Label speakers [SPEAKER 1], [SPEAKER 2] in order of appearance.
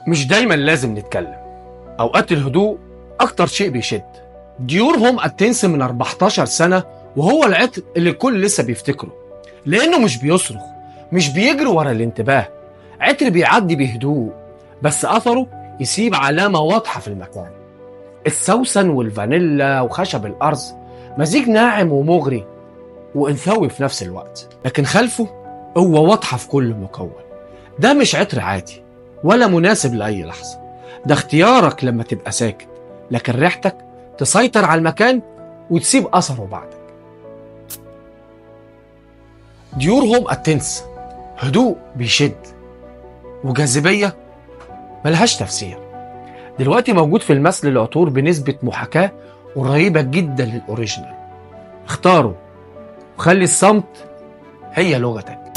[SPEAKER 1] مش دايما لازم نتكلم، اوقات الهدوء اكتر شيء بيشد. ديور هوم اتنس من 14 سنة وهو العطر اللي الكل لسه بيفتكره، لانه مش بيصرخ، مش بيجري ورا الانتباه، عطر بيعدي بهدوء بس اثره يسيب علامة واضحة في المكان. السوسن والفانيلا وخشب الارز مزيج ناعم ومغري وانثوي في نفس الوقت، لكن خلفه قوة واضحة في كل مكون. ده مش عطر عادي ولا مناسب لأي لحظة، ده اختيارك لما تبقى ساكت، لكن ريحتك تسيطر على المكان وتسيب أثره بعدك. ديور هوم اتنس هدوء بيشد وجاذبية ملهاش تفسير. دلوقتي موجود في المثل العطور بنسبة محاكاة قريبة جدا للأوريجينال. اختاره وخلي الصمت هي لغتك.